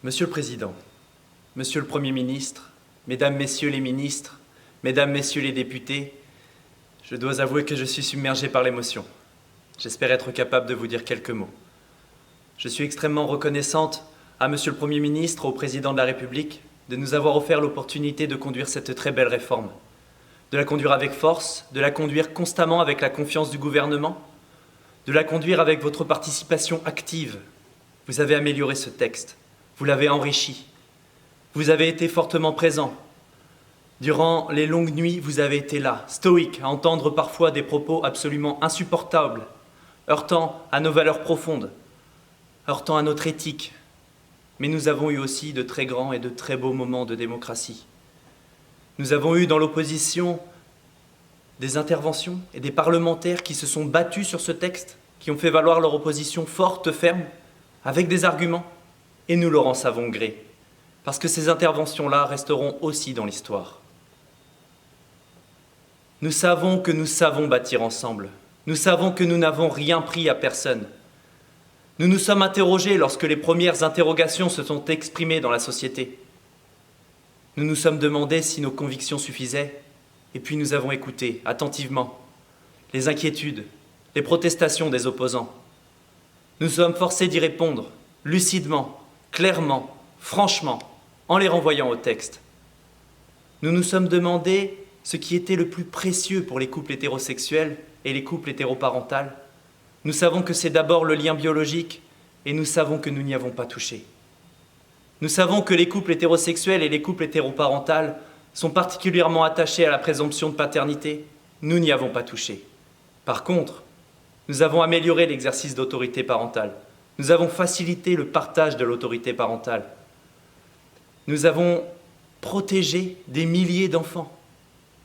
Monsieur le Président, Monsieur le Premier ministre, Mesdames, Messieurs les ministres, Mesdames, Messieurs les députés, je dois avouer que je suis submergé par l'émotion. J'espère être capable de vous dire quelques mots. Je suis extrêmement reconnaissante à Monsieur le Premier ministre, au Président de la République, de nous avoir offert l'opportunité de conduire cette très belle réforme. De la conduire avec force, de la conduire constamment avec la confiance du gouvernement, de la conduire avec votre participation active. Vous avez amélioré ce texte, vous l'avez enrichi. Vous avez été fortement présent. Durant les longues nuits, vous avez été là, stoïque, à entendre parfois des propos absolument insupportables, heurtant à nos valeurs profondes, heurtant à notre éthique. Mais nous avons eu aussi de très grands et de très beaux moments de démocratie. Nous avons eu dans l'opposition des interventions et des parlementaires qui se sont battus sur ce texte, qui ont fait valoir leur opposition forte, ferme, avec des arguments, et nous leur en savons gré, parce que ces interventions-là resteront aussi dans l'histoire. Nous savons que nous savons bâtir ensemble. Nous savons que nous n'avons rien pris à personne. Nous nous sommes interrogés lorsque les premières interrogations se sont exprimées dans la société. Nous nous sommes demandé si nos convictions suffisaient, et puis nous avons écouté attentivement les inquiétudes, les protestations des opposants. Nous sommes forcés d'y répondre, lucidement, clairement, franchement, en les renvoyant au texte. Nous nous sommes demandé ce qui était le plus précieux pour les couples hétérosexuels et les couples hétéroparentaux. Nous savons que c'est d'abord le lien biologique, et nous savons que nous n'y avons pas touché. Nous savons que les couples hétérosexuels et les couples hétéroparentaux sont particulièrement attachés à la présomption de paternité. Nous n'y avons pas touché. Par contre, nous avons amélioré l'exercice d'autorité parentale. Nous avons facilité le partage de l'autorité parentale. Nous avons protégé des milliers d'enfants.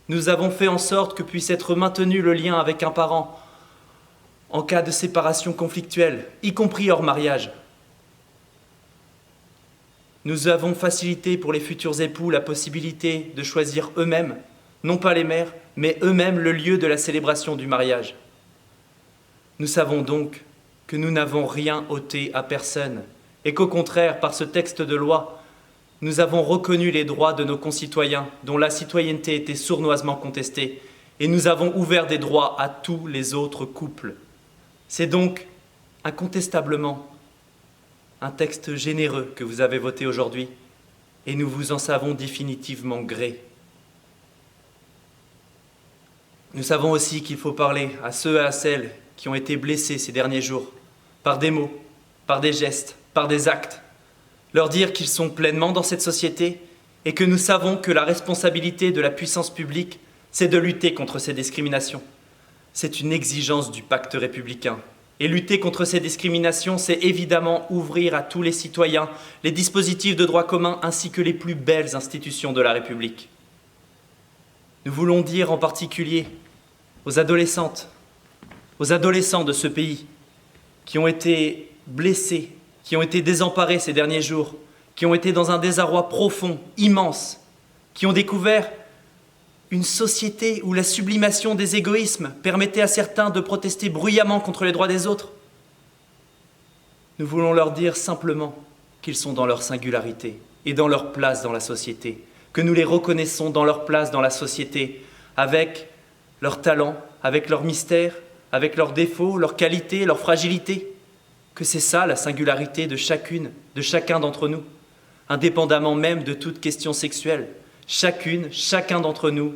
Nous avons fait en sorte que puisse être maintenu le lien avec un parent en cas de séparation conflictuelle, y compris hors mariage. Nous avons facilité pour les futurs époux la possibilité de choisir eux-mêmes, non pas les mères, mais eux-mêmes le lieu de la célébration du mariage. Nous savons donc que nous n'avons rien ôté à personne et qu'au contraire, par ce texte de loi, nous avons reconnu les droits de nos concitoyens dont la citoyenneté était sournoisement contestée et nous avons ouvert des droits à tous les autres couples. C'est donc incontestablement un texte généreux que vous avez voté aujourd'hui et nous vous en savons définitivement gré. Nous savons aussi qu'il faut parler à ceux et à celles qui ont été blessés ces derniers jours, par des mots, par des gestes, par des actes, leur dire qu'ils sont pleinement dans cette société et que nous savons que la responsabilité de la puissance publique, c'est de lutter contre ces discriminations. C'est une exigence du pacte républicain. Et lutter contre ces discriminations, c'est évidemment ouvrir à tous les citoyens les dispositifs de droit commun ainsi que les plus belles institutions de la République. Nous voulons dire en particulier aux adolescentes, aux adolescents de ce pays qui ont été blessés, qui ont été désemparés ces derniers jours, qui ont été dans un désarroi profond, immense, qui ont découvert une société où la sublimation des égoïsmes permettait à certains de protester bruyamment contre les droits des autres. Nous voulons leur dire simplement qu'ils sont dans leur singularité et dans leur place dans la société, que nous les reconnaissons dans leur place dans la société, avec leurs talents, avec leurs mystères, avec leurs défauts, leurs qualités, leurs fragilités, que c'est ça la singularité de chacune, de chacun d'entre nous, indépendamment même de toute question sexuelle. Chacun d'entre nous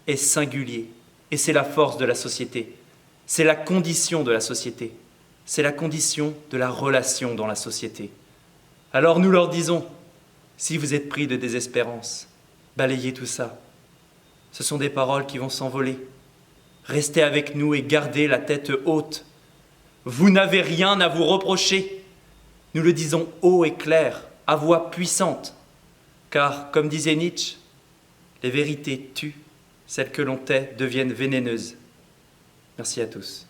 est singulier. Et c'est la force de la société. C'est la condition de la société. C'est la condition de la relation dans la société. Alors nous leur disons, si vous êtes pris de désespérance, balayez tout ça. Ce sont des paroles qui vont s'envoler. Restez avec nous et gardez la tête haute. Vous n'avez rien à vous reprocher. Nous le disons haut et clair, à voix puissante. Car, comme disait Nietzsche, les vérités tuent, celles que l'on tait deviennent vénéneuses. Merci à tous.